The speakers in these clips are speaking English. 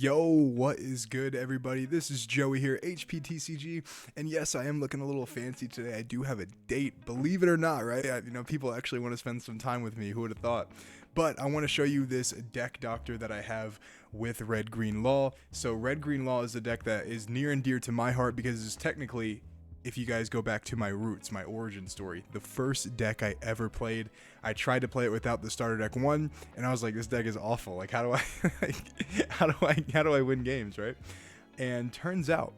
Yo, what is good, everybody? This is Joey here, HP TCG, and yes, I am looking a little fancy today. I do have a date, believe it or not, right? People actually want to spend some time with me. Who would have thought? But I want to show you this deck doctor that I have with Red Green Law. So Red Green Law is a deck that is near and dear to my heart because it's technically, if you guys go back to my roots, my origin story, the first deck I ever played. I tried to play it without the starter deck one, and I was like, this deck is awful. Like, how do I how do I win games, right? And turns out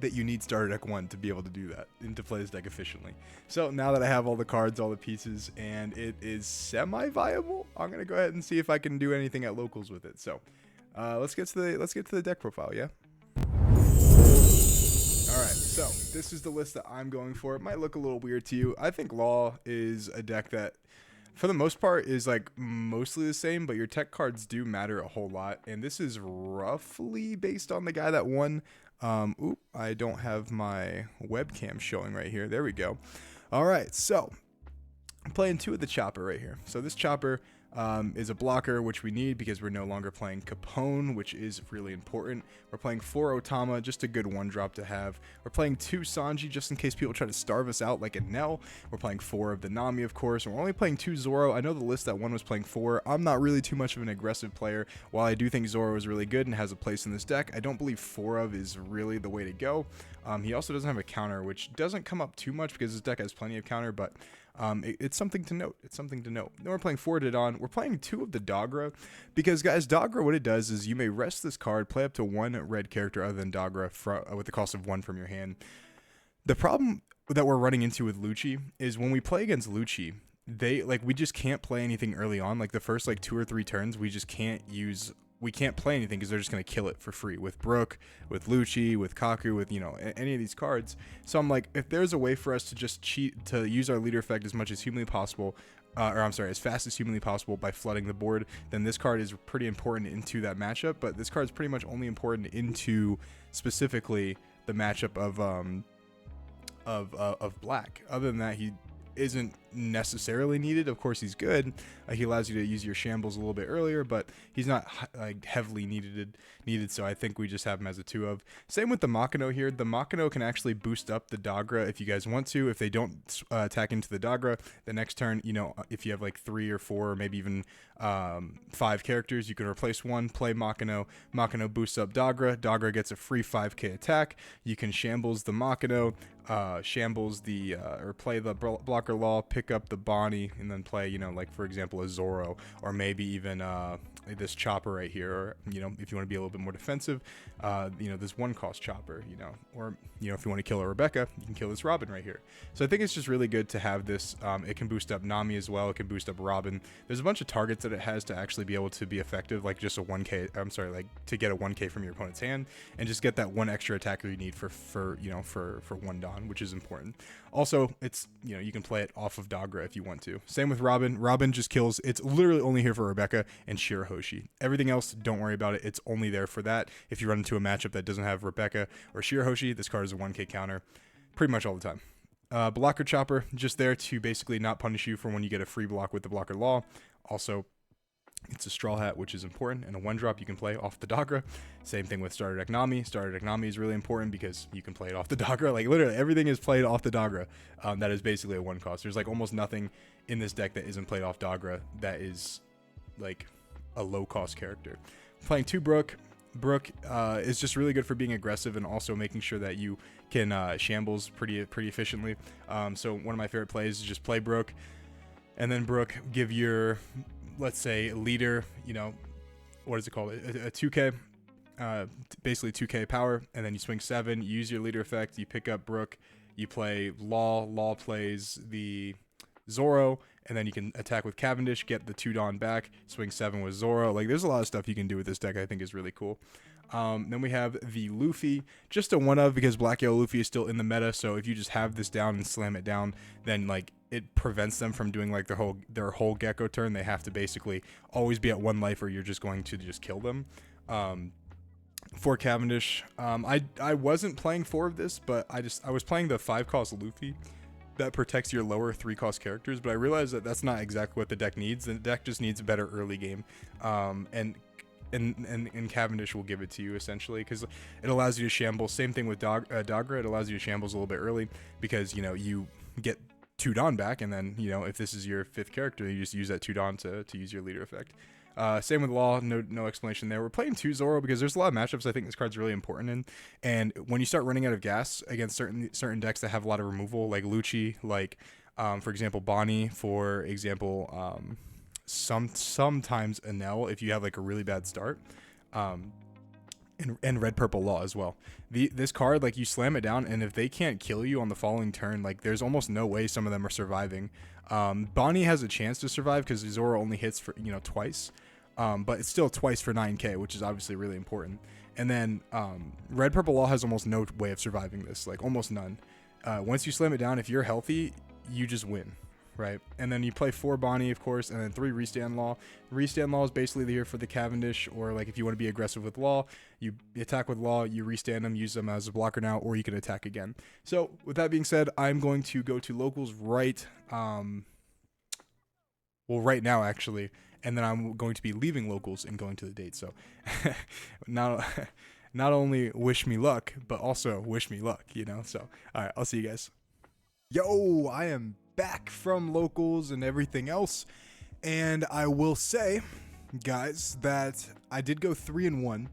that you need starter deck one to be able to do that and to play this deck efficiently. So now that I have all the cards, all the pieces, and it is semi-viable, I'm gonna go ahead and see if I can do anything at locals with it. So let's get to the deck profile, yeah. Alright, so this is the list that I'm going for. It might look a little weird to you. I think Law is a deck that, for the most part, is like mostly the same, but your tech cards do matter a whole lot. And this is roughly based on the guy that won. I don't have my webcam showing right here. There we go. Alright, so I'm playing two of the chopper right here. So this chopper is a blocker, which we need because we're no longer playing Capone, which is really important. We're playing 4 Otama, just a good one drop to have. We're playing 2 Sanji, just in case people try to starve us out like Enel. We're playing 4 of the Nami, of course, and we're only playing 2 Zoro. I know the list that one was playing 4. I'm not really too much of an aggressive player. While I do think Zoro is really good and has a place in this deck, I don't believe 4 of is really the way to go. He also doesn't have a counter, which doesn't come up too much because this deck has plenty of counter, but it's something to note. It's something to note. Then we're playing 4 Didon. We're playing 2 of the Dogra because, guys, Dogra, what it does is you may rest this card, play up to 1 red character other than Dogra with the cost of 1 from your hand. The problem that we're running into with Lucci is when we play against Lucci, we just can't play anything early on. Like the first 2 or 3 turns, we can't play anything because they're just going to kill it for free with Brook, with Lucci, with Kaku, with, any of these cards. So I'm like, if there's a way for us to just cheat, to use our leader effect as much as humanly possible, as fast as humanly possible by flooding the board, then this card is pretty important into that matchup. But this card is pretty much only important into specifically the matchup of black. Other than that, he isn't necessarily needed. Of course, he's good. He allows you to use your shambles a little bit earlier, but he's not heavily needed. So I think we just have him as a 2 of. Same with the Makino here. The Makino can actually boost up the Dogra if you guys want to. If they don't attack into the Dogra, the next turn, if you have 3 or 4 or maybe even 5 characters, you can replace 1, play Makino. Makino boosts up Dogra. Dogra gets a free 5k attack. You can shambles the Makino, shambles the or play the blocker Law, pick up the Bonnie, and then play, for example, a Zoro, or maybe even this chopper right here, or if you want to be a little bit more defensive, this 1 cost chopper, or if you want to kill a Rebecca, you can kill this Robin right here. So I think it's just really good to have this. It can boost up Nami as well. It can boost up Robin. There's a bunch of targets that it has to actually be able to be effective, like just a 1k. I'm sorry, to get a 1k from your opponent's hand and just get that 1 extra attacker you need for 1 Dawn, which is important. Also, it's you can play it off of Dogra if you want to. Same with Robin. Robin just kills. It's literally only here for Rebecca and Shirahoshi. Everything else, don't worry about it. It's only there for that. If you run into a matchup that doesn't have Rebecca or Shirahoshi, this card is a 1k counter pretty much all the time. Blocker Chopper, just there to basically not punish you for when you get a free block with the Blocker Law. Also, it's a Straw Hat, which is important, and a 1-drop you can play off the Dogra. Same thing with Starter Deck Nami. Starter Deck Nami is really important because you can play it off the Dogra. Literally, everything is played off the Dogra. That is basically a 1 cost. There's almost nothing in this deck that isn't played off Dogra that is a low cost character. Playing 2 Brook. Brook is just really good for being aggressive and also making sure that you can shambles pretty efficiently. So one of my favorite plays is just play Brook, and then Brook give your, let's say, leader, what is it called? A 2k, basically 2k power, and then you swing 7, you use your leader effect, you pick up Brook, you play Law. Law plays the Zoro, and then you can attack with Cavendish, get the 2 Dawn back, swing 7 with Zoro. There's a lot of stuff you can do with this deck I think is really cool. Then we have the Luffy, just a 1 of because Black Yellow Luffy is still in the meta, so if you just have this down and slam it down, then it prevents them from doing their whole Gecko turn. They have to basically always be at 1 life or you're just going to just kill them. For Cavendish, I wasn't playing 4 of this, but I was playing the 5 cost Luffy that protects your lower 3 cost characters, but I realized that that's not exactly what the deck needs. The deck just needs a better early game. And and Cavendish will give it to you essentially, because it allows you to shamble. Same thing with Dogra. It allows you to shambles a little bit early because, you know, you get 2 Dawn back, and then, you know, if this is your 5th character, you just use that 2 Dawn to use your leader effect. Same with Law, no explanation there. We're playing 2 Zoro because there's a lot of matchups I think this card's really important in, and when you start running out of gas against certain decks that have a lot of removal, like Lucci, like for example Bonnie, for example sometimes Enel, if you have like a really bad start, and red purple Law as well. This card, like, you slam it down, and if they can't kill you on the following turn, like, there's almost no way some of them are surviving. Bonnie has a chance to survive because Zoro only hits for, you know, twice, but it's still twice for 9k, which is obviously really important. And then red purple Law has almost no way of surviving this, like almost none. Once you slam it down, if you're healthy, you just win. Right, and then you play 4 Bonnie, of course, and then 3 Restand Law. Restand Law is basically here for the Cavendish, or like if you want to be aggressive with Law, you attack with Law, you restand them, use them as a blocker now, or you can attack again. So with that being said, I'm going to go to locals right now actually, and then I'm going to be leaving locals and going to the date. So not only wish me luck, but also wish me luck, you know. So all right, I'll see you guys. Yo, I am back from locals and everything else, and I will say, guys, that I did go 3-1.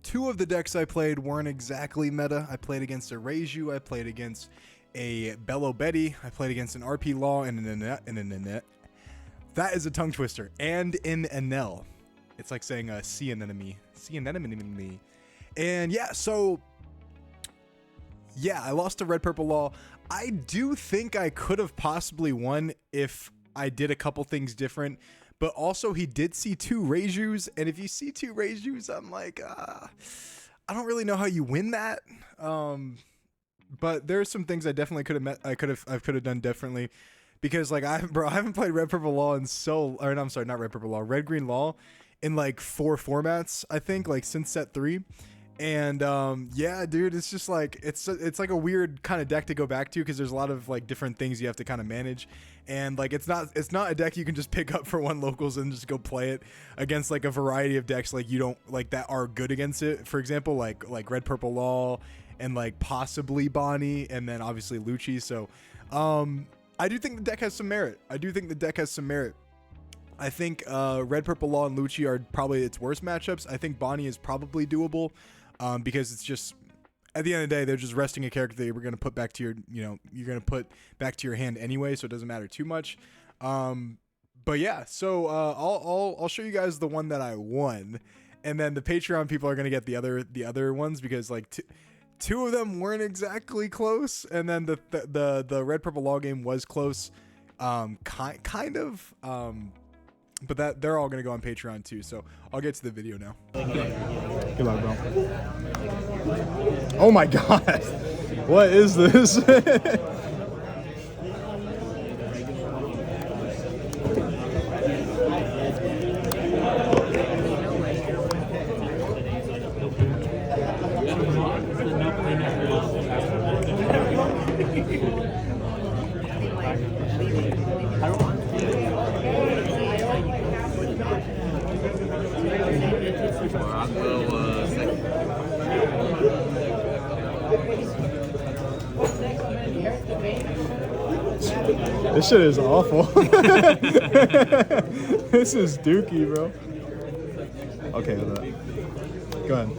2 of the decks I played weren't exactly meta. I played against a Reiju, I played against a Bello Betty, I played against an RP Law and an Enel. That is a tongue twister. And an Enel. It's like saying a sea anemone. And yeah, so yeah, I lost to red purple Law. I do think I could have possibly won if I did a couple things different, but also he did see 2 Reijus, and if you see 2 Reijus, I'm like, I don't really know how you win that. But there's some things I definitely could have I could have done differently, because like I haven't played red purple Law in red green Law in like 4 formats, I think, like since set 3. And yeah, dude, it's just like it's like a weird kind of deck to go back to, because there's a lot of like different things you have to kind of manage, and like it's not a deck you can just pick up for 1 locals and just go play it against like a variety of decks like you don't like that are good against it. For example, like red purple Law and like possibly Bonnie, and then obviously Lucci. So I do think the deck has some merit. I think red purple Law and Lucci are probably its worst matchups. I think Bonnie is probably doable. Because it's just, at the end of the day, they're just resting a character that you're going to put back to your, you know, you're going to put back to your hand anyway, so it doesn't matter too much. But yeah, so I'll show you guys the one that I won, and then the Patreon people are going to get the other ones, because like two of them weren't exactly close, and then the red purple Law game was close, kind of. But that they're all gonna go on Patreon too, so I'll get to the video now. Good luck, bro. Oh my god, what is this? This shit is awful. This is dookie, bro. Okay, go ahead.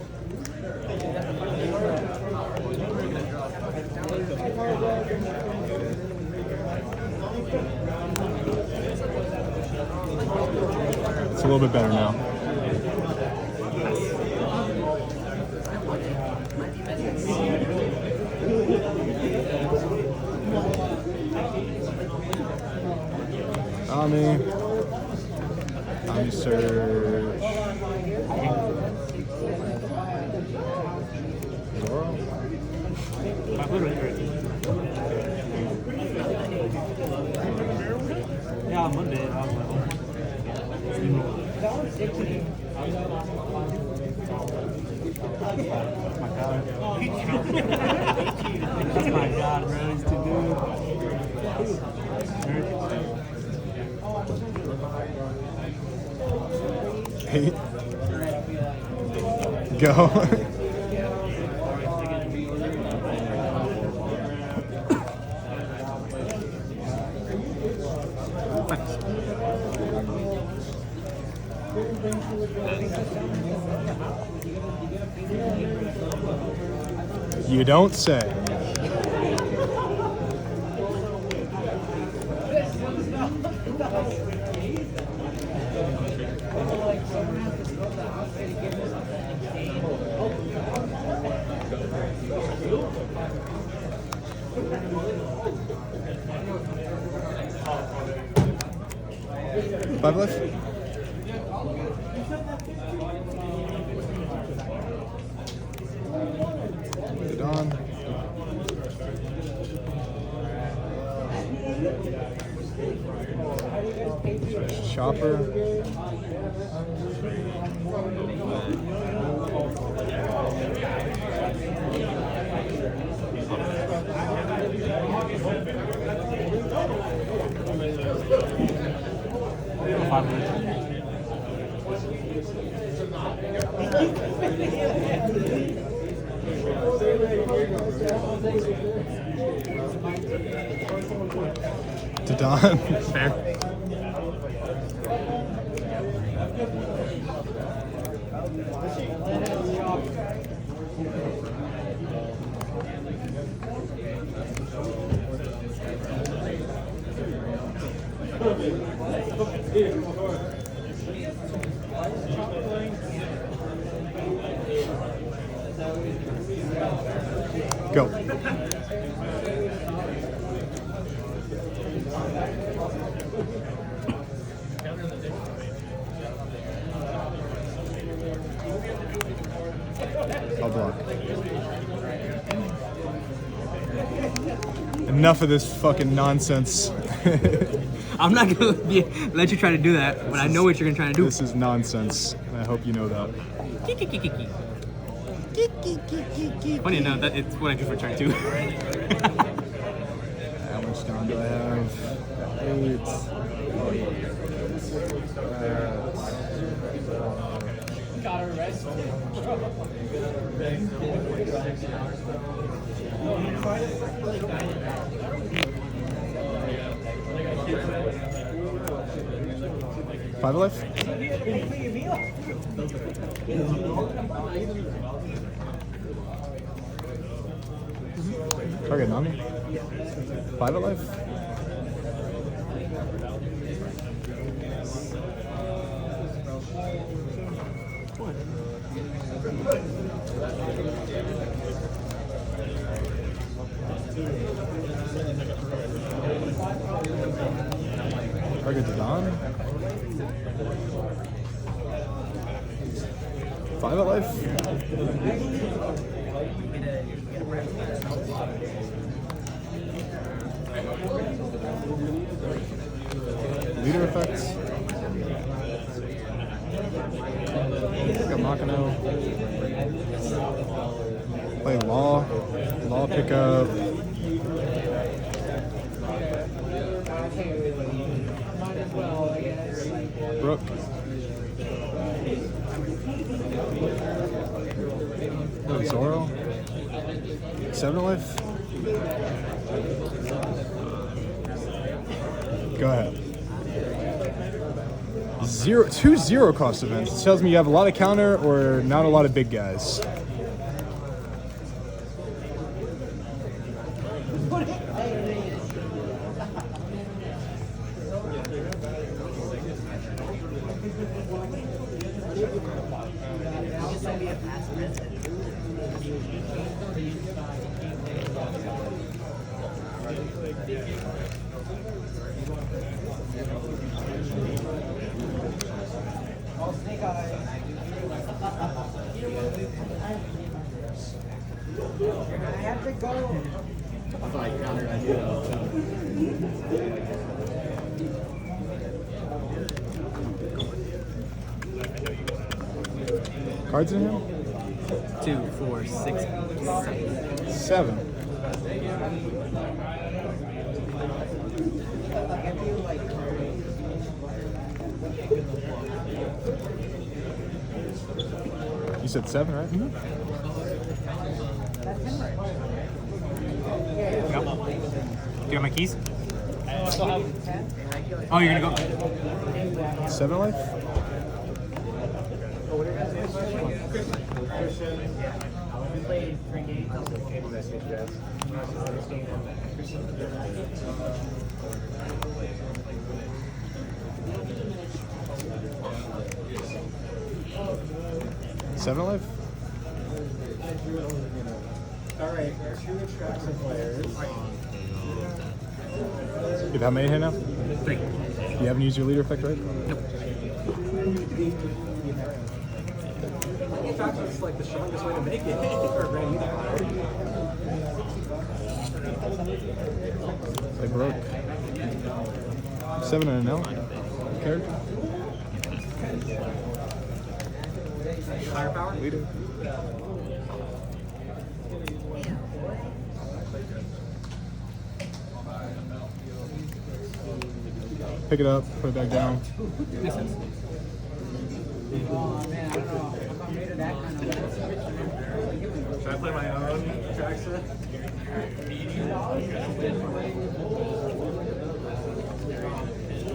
It's a little bit better now. Tommy search. Zoro? Yeah, Monday. My God. That's my God, bro. He's too good. 8. Go. You don't say. Five left. Put it on. Chopper. To Don. Fair. Go. I'll block. Enough of this fucking nonsense. I'm not gonna let you try to do that, but I know what you're gonna try to do. This is nonsense, and I hope you know that. Funny enough, it's what I do for turn 2. How much time do I have? 8. 5 left. Target on me. 5 alive. Target to Don. 5 alive. Leader effects. Got Makino. Play Law. Law pickup. Rook. Zoro. 7 life. Go ahead. 2 0 cost events. It tells me you have a lot of counter or not a lot of big guys. Cards in him? 2, 4, 6, 7. 7. You said 7, right? Yep. Do you have my keys? Oh, you're gonna go. 7 life? Seven life? Alright, 2 extraction players. You have how many in hand now? 3. You haven't used your leader effect, right? Nope. It's like the strongest way to make it. They broke. 7 and an L. Character. Firepower? Leader. Pick it up, put it back down. Makes sense. Should I play my own track set?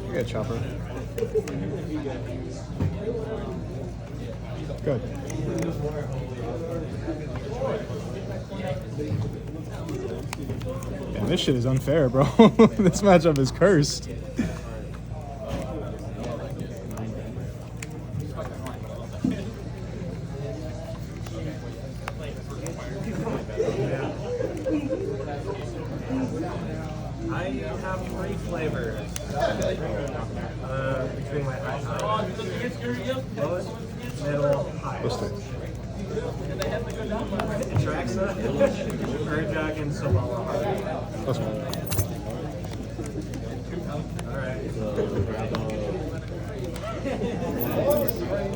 You got a chopper. Good. Yeah, this shit is unfair, bro. This matchup is cursed. I have 3 flavors. Between my high lowest, middle, highest. Traxa, Urjak, and Savala. Plus 1. Alright.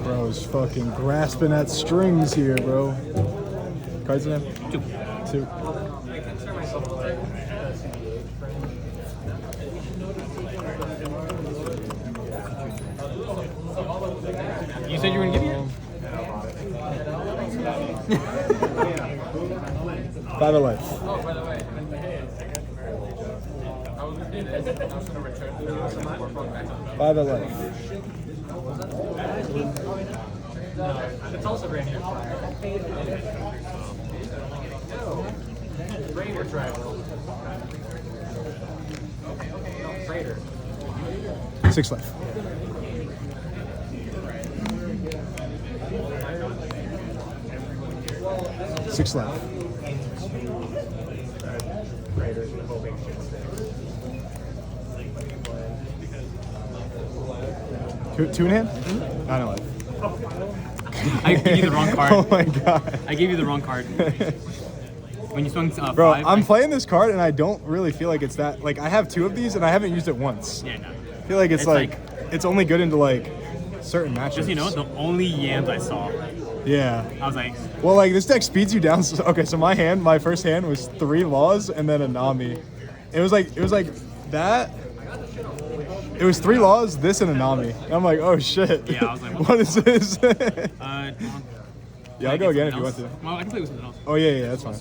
Bro's fucking grasping at strings here, bro. Cards in hand? 2. 2. I consider myself a CDH friend. You said you were gonna give me it? 5 of life. Oh, by the way. 5 of life. It's also Rainier. Rainier Tribal. Trader. 6 life. Six left. Two in hand? Mm-hmm. 9 of life. I gave you the wrong card. Oh my god. I gave you the wrong card. When you swung Bro, 5, I'm playing this card and I don't really feel like it's that. Like, I have 2 of these and I haven't used it once. Yeah, no. I feel like it's like it's only good into like certain matches. Just, you know, the only yams I saw. Yeah. I was like, Well, like, this deck speeds you down. Okay, so my first hand was 3 laws and then a Nami. It was like that. It was 3 laws, this, and a Nami. And I'm like, oh shit. Yeah, I was like, what is this? yeah, Yeah, I'll go again if you want to. Well, I can play with something else. Oh yeah, that's fine.